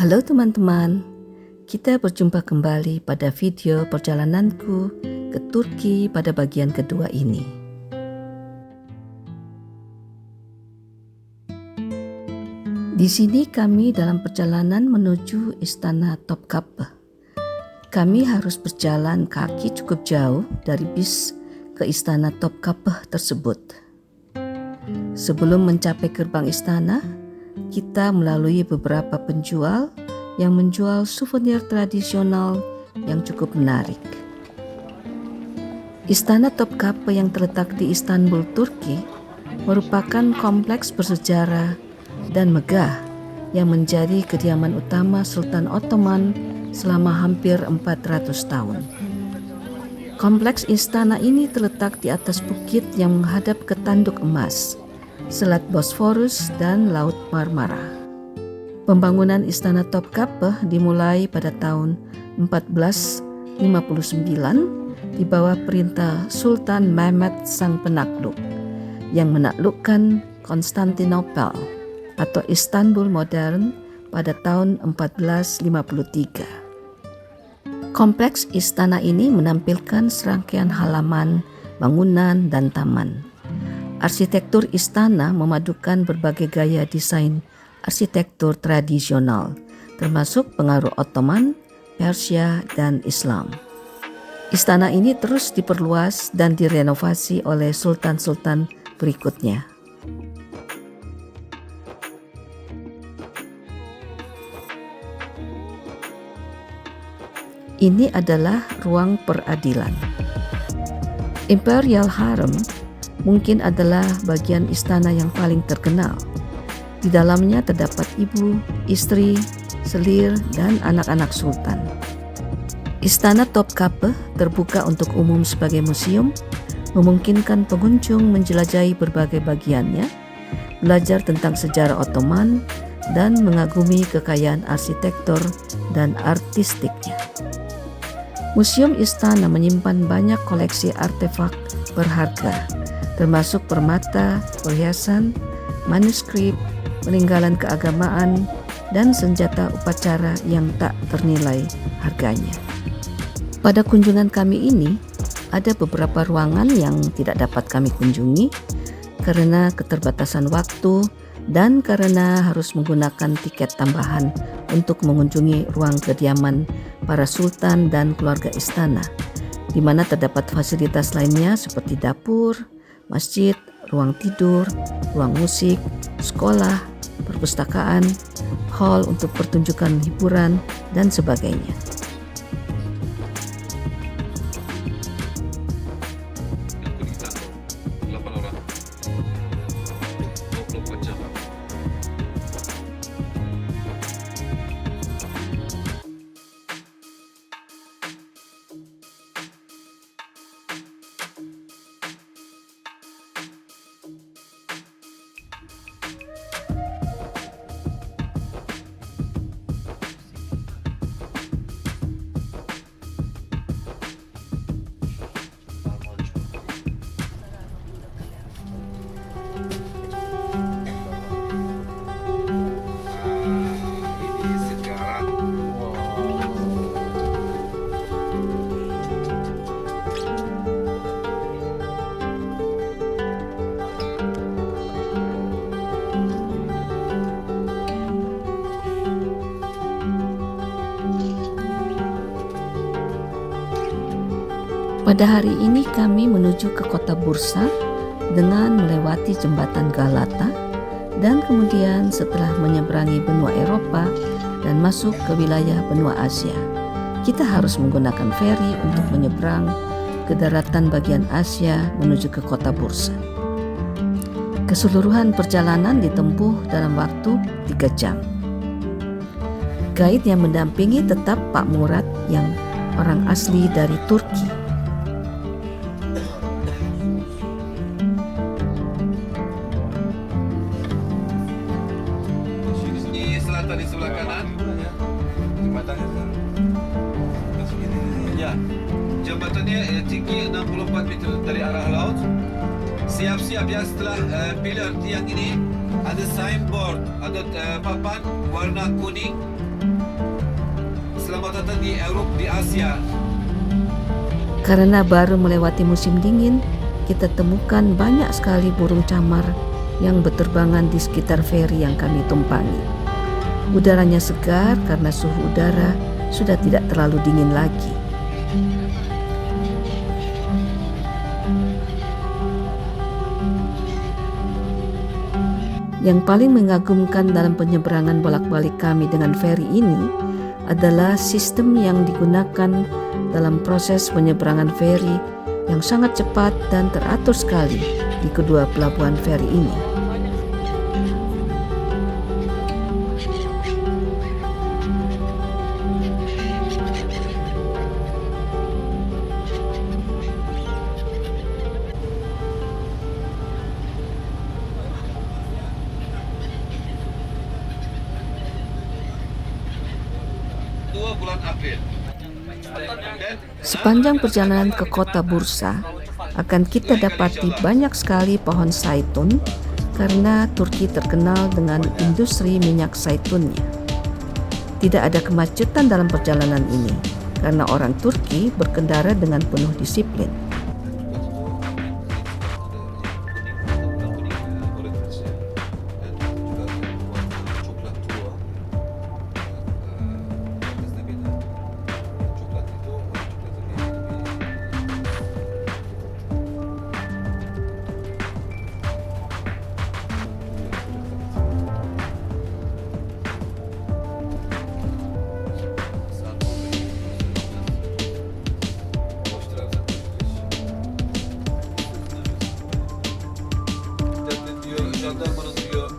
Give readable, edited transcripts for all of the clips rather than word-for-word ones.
Halo teman-teman, kita berjumpa kembali pada video perjalananku ke Turki pada bagian kedua ini. Di sini kami dalam perjalanan menuju Istana Topkapı. Kami harus berjalan kaki cukup jauh dari bis ke Istana Topkapı tersebut. Sebelum mencapai gerbang istana, kita melalui beberapa penjual yang menjual souvenir tradisional yang cukup menarik. Istana Topkapı yang terletak di Istanbul, Turki, merupakan kompleks bersejarah dan megah yang menjadi kediaman utama Sultan Ottoman selama hampir 400 tahun. Kompleks istana ini terletak di atas bukit yang menghadap ke Tanduk Emas, Selat Bosforus dan Laut Marmara. Pembangunan Istana Topkapı dimulai pada tahun 1459 di bawah perintah Sultan Mehmed Sang Penakluk yang menaklukkan Konstantinopel atau Istanbul modern pada tahun 1453. Kompleks istana ini menampilkan serangkaian halaman, bangunan, dan taman. Arsitektur istana memadukan berbagai gaya desain arsitektur tradisional, termasuk pengaruh Ottoman, Persia, dan Islam. Istana ini terus diperluas dan direnovasi oleh sultan-sultan berikutnya. Ini adalah ruang peradilan. Imperial Harem mungkin adalah bagian istana yang paling terkenal. Di dalamnya terdapat ibu, istri, selir, dan anak-anak sultan. Istana Topkapı terbuka untuk umum sebagai museum, memungkinkan pengunjung menjelajahi berbagai bagiannya, belajar tentang sejarah Ottoman, dan mengagumi kekayaan arsitektur dan artistiknya. Museum istana menyimpan banyak koleksi artefak berharga, termasuk permata, perhiasan, manuskrip, peninggalan keagamaan, dan senjata upacara yang tak ternilai harganya. Pada kunjungan kami ini, ada beberapa ruangan yang tidak dapat kami kunjungi karena keterbatasan waktu dan karena harus menggunakan tiket tambahan untuk mengunjungi ruang kediaman para sultan dan keluarga istana, di mana terdapat fasilitas lainnya seperti dapur, masjid, ruang tidur, ruang musik, sekolah, perpustakaan, hall untuk pertunjukan hiburan, dan sebagainya. Pada hari ini kami menuju ke kota Bursa dengan melewati jembatan Galata dan kemudian setelah menyeberangi benua Eropa dan masuk ke wilayah benua Asia, kita harus menggunakan feri untuk menyeberang ke daratan bagian Asia menuju ke kota Bursa. Keseluruhan perjalanan ditempuh dalam waktu 3 jam. Guide yang mendampingi tetap Pak Murad yang orang asli dari Turki. Di sebelah kanan, jembatannya ya, jembatannya tinggi 64 meter dari arah laut. Siap-siap ya, setelah pilar tiang ini ada signboard, ada papan warna kuning selamat datang di Eropa, di Asia. Karena baru melewati musim dingin, kita temukan banyak sekali burung camar yang berterbangan di sekitar feri yang kami tumpangi. Udaranya segar karena suhu udara sudah tidak terlalu dingin lagi. Yang paling mengagumkan dalam penyeberangan bolak-balik kami dengan feri ini adalah sistem yang digunakan dalam proses penyeberangan feri yang sangat cepat dan teratur sekali di kedua pelabuhan feri ini. Bulan April. Sepanjang perjalanan ke kota Bursa, akan kita dapati banyak sekali pohon zaitun karena Turki terkenal dengan industri minyak zaitunnya. Tidak ada kemacetan dalam perjalanan ini karena orang Turki berkendara dengan penuh disiplin. Jandarmanın diyor,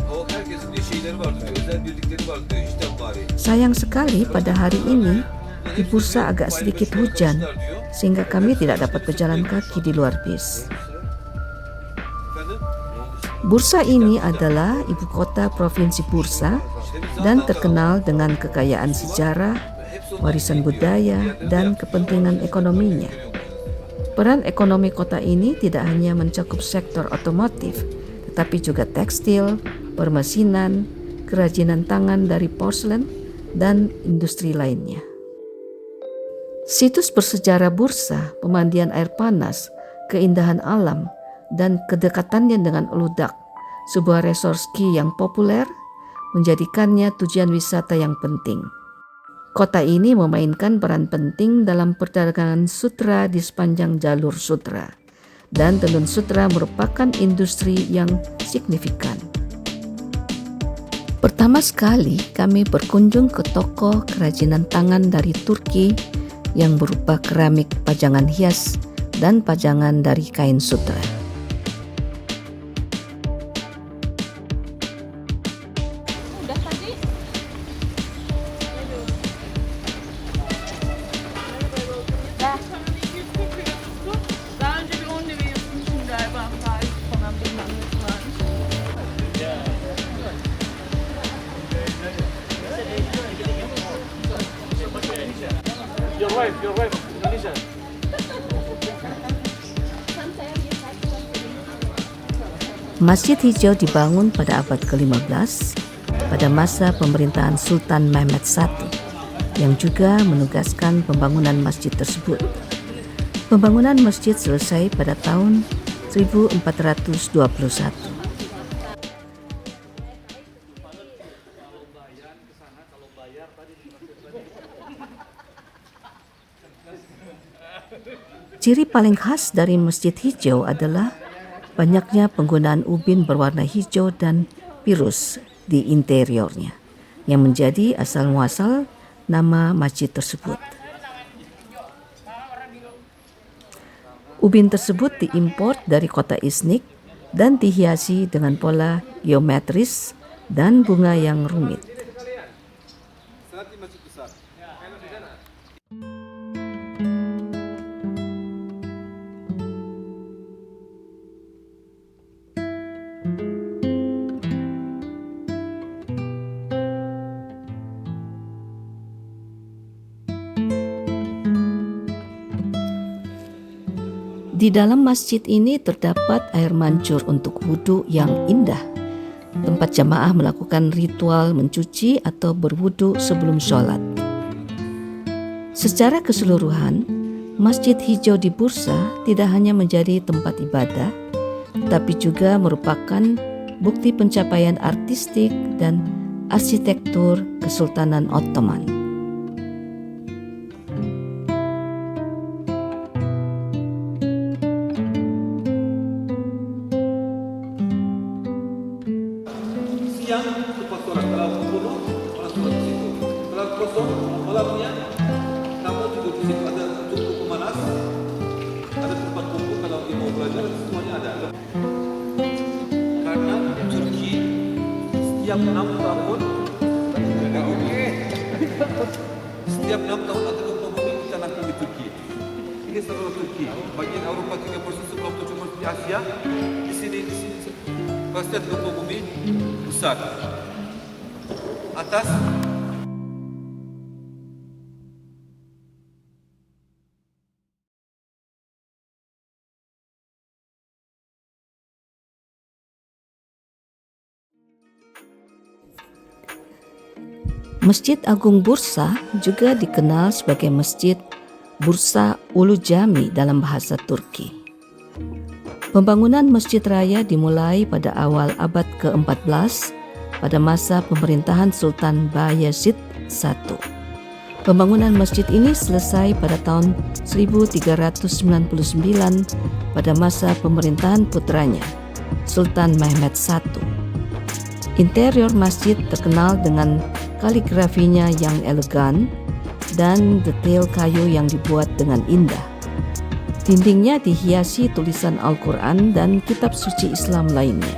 o herkesin diyor şeyleri vardı diyor, özel birlikleri vardı diyor, işten bari. Sayang sekali pada hari ini di Bursa agak sedikit hujan sehingga kami tidak dapat berjalan kaki di luar bis. Efendim? Bursa ini adalah ibu kota Provinsi Bursa dan terkenal dengan kekayaan sejarah, warisan budaya, dan kepentingan ekonominya. Peran ekonomi kota ini tidak hanya mencakup sektor otomotif, tetapi juga tekstil, permesinan, kerajinan tangan dari porselen, dan industri lainnya. Situs bersejarah Bursa, pemandian air panas, keindahan alam, dan kedekatannya dengan Uludag, sebuah resort ski yang populer, menjadikannya tujuan wisata yang penting. Kota ini memainkan peran penting dalam perdagangan sutra di sepanjang jalur sutra, dan tenun sutra merupakan industri yang signifikan. Pertama sekali kami berkunjung ke toko kerajinan tangan dari Turki yang berupa keramik pajangan hias dan pajangan dari kain sutra. Daha önce bir 10 lira yazmışım galiba. Tarih falan bilmem ne falan. Your wife, Indonesia. Masjid Hijau dibangun pada abad ke-15 pada masa pemerintahan Sultan Mehmed I yang juga menugaskan pembangunan masjid tersebut. Pembangunan masjid selesai pada tahun 1421. Ciri paling khas dari Masjid Hijau adalah banyaknya penggunaan ubin berwarna hijau dan virus di interiornya, yang menjadi asal muasal nama masjid tersebut. Ubin tersebut diimpor dari kota Iznik dan dihiasi dengan pola geometris dan bunga yang rumit. Selahattin Masjid Besar. Di dalam masjid ini terdapat air mancur untuk wudhu yang indah. Tempat jamaah melakukan ritual mencuci atau berwudhu sebelum sholat. Secara keseluruhan, Masjid Hijau di Bursa tidak hanya menjadi tempat ibadah, tapi juga merupakan bukti pencapaian artistik dan arsitektur Kesultanan Ottoman. Siang tempat sholat, kalau penuh orang sholat di situ. Kalau kosong malamnya kamu tidur di situ, ada cukup pemanas, ada tempat kumpul kalau mau belajar semuanya ada. Karena Turki setiap 6 tahun ada gempa bumi dicanangkan di Turki. Ini seluruh Turki. Bagian Eropa 30% sebelum itu cuma di Asia. Di sini pasti ada gempa bumi besar. Atas Masjid Agung Bursa juga dikenal sebagai Masjid Bursa Ulu Cami dalam bahasa Turki. Pembangunan Masjid Raya dimulai pada awal abad ke-14 pada masa pemerintahan Sultan Bayezid I. Pembangunan masjid ini selesai pada tahun 1399 pada masa pemerintahan putranya, Sultan Mehmed I. Interior masjid terkenal dengan kaligrafinya yang elegan dan detail kayu yang dibuat dengan indah. Dindingnya dihiasi tulisan Al-Quran dan kitab suci Islam lainnya.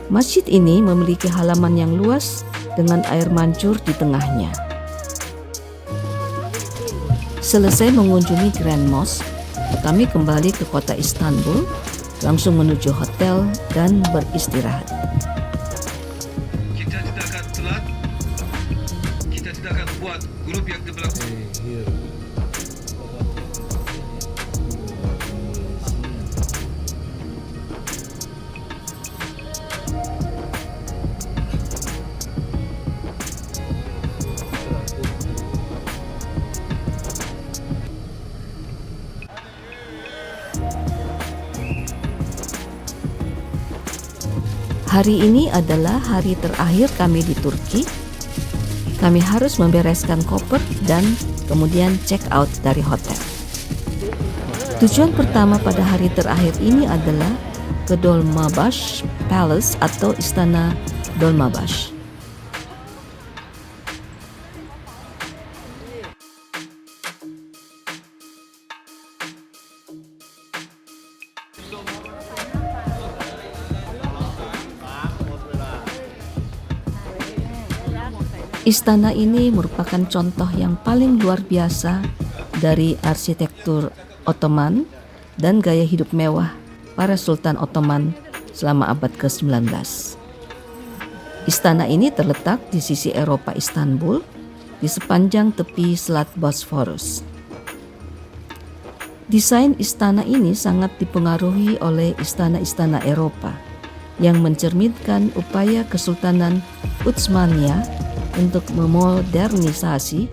Masjid ini memiliki halaman yang luas dengan air mancur di tengahnya. Selesai mengunjungi Grand Mosque, kami kembali ke kota Istanbul, langsung menuju hotel dan beristirahat. kita tidak akan telat. Kita tidak akan buat grup yang di belakang. Hari ini adalah hari terakhir kami di Turki. Kami harus membereskan koper dan kemudian check out dari hotel. Tujuan pertama pada hari terakhir ini adalah ke Dolmabahce Palace atau Istana Dolmabahce. Istana ini merupakan contoh yang paling luar biasa dari arsitektur Ottoman dan gaya hidup mewah para Sultan Ottoman selama abad ke-19. Istana ini terletak di sisi Eropa Istanbul, di sepanjang tepi Selat Bosphorus. Desain istana ini sangat dipengaruhi oleh istana-istana Eropa yang mencerminkan upaya Kesultanan Utsmaniyah untuk memodernisasi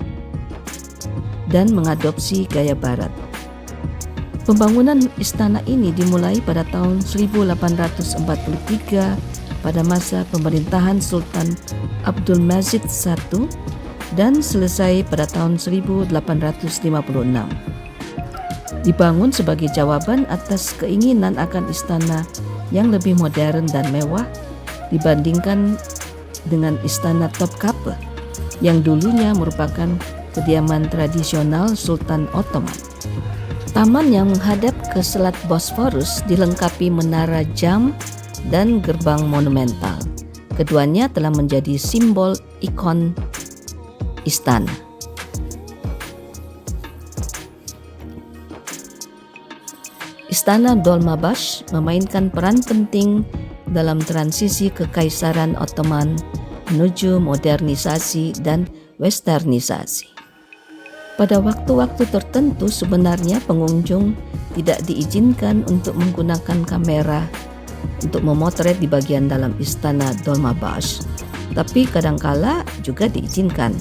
dan mengadopsi gaya barat. Pembangunan istana ini dimulai pada tahun 1843 pada masa pemerintahan Sultan Abdulmajid I dan selesai pada tahun 1856. Dibangun sebagai jawaban atas keinginan akan istana yang lebih modern dan mewah dibandingkan dengan istana Topkapi yang dulunya merupakan kediaman tradisional Sultan Ottoman. Taman yang menghadap ke Selat Bosphorus dilengkapi menara jam dan gerbang monumental. Keduanya telah menjadi simbol ikon istana. Istana Dolmabahce memainkan peran penting dalam transisi kekaisaran Ottoman menuju modernisasi dan westernisasi. Pada waktu-waktu tertentu sebenarnya pengunjung tidak diizinkan untuk menggunakan kamera untuk memotret di bagian dalam istana Dolmabahce, tapi kadangkala juga diizinkan.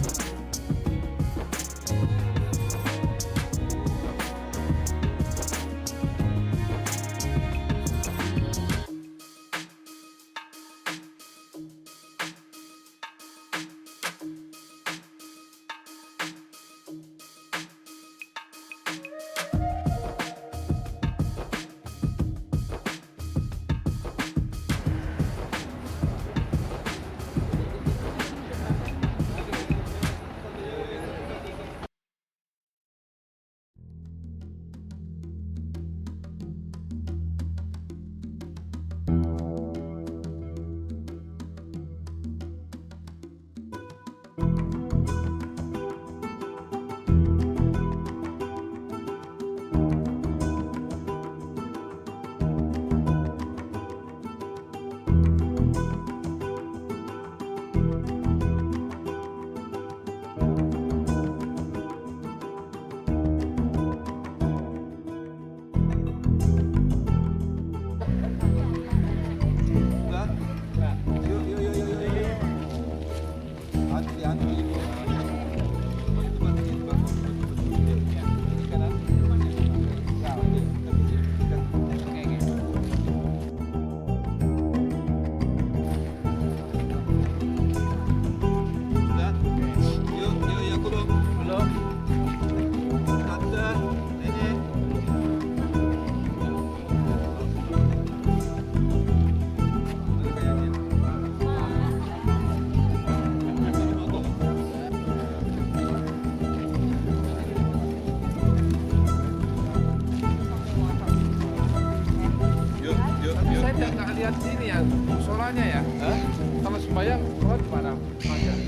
sembahyang, sholat di mana? Sembahyang.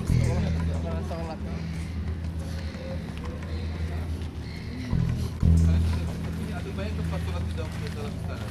Sholat. Ada banyak tempat sholat di dalam istana.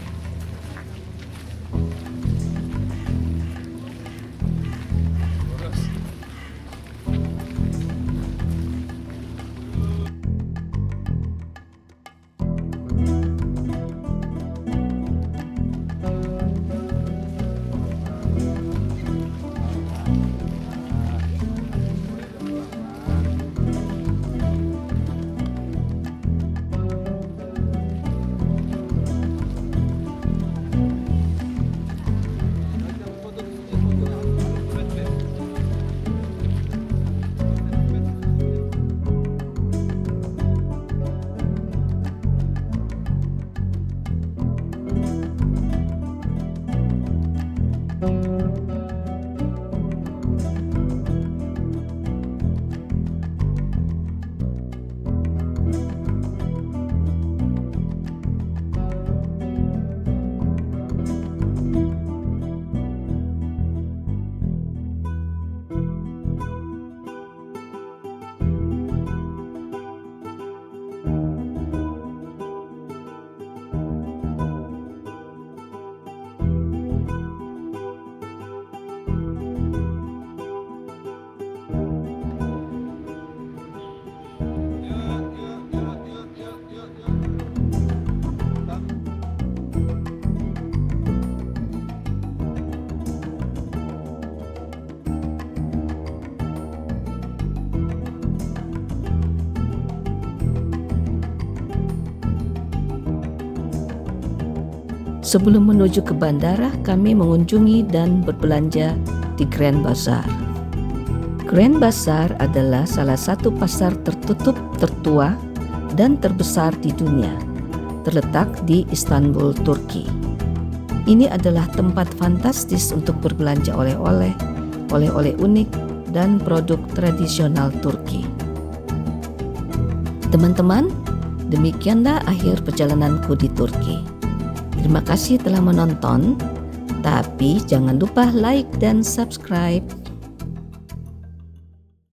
Sebelum menuju ke bandara, kami mengunjungi dan berbelanja di Grand Bazaar. Grand Bazaar adalah salah satu pasar tertutup tertua dan terbesar di dunia, terletak di Istanbul, Turki. Ini adalah tempat fantastis untuk berbelanja oleh-oleh, oleh-oleh unik, dan produk tradisional Turki. Teman-teman, demikianlah akhir perjalananku di Turki. Terima kasih telah menonton, tapi jangan lupa like dan subscribe.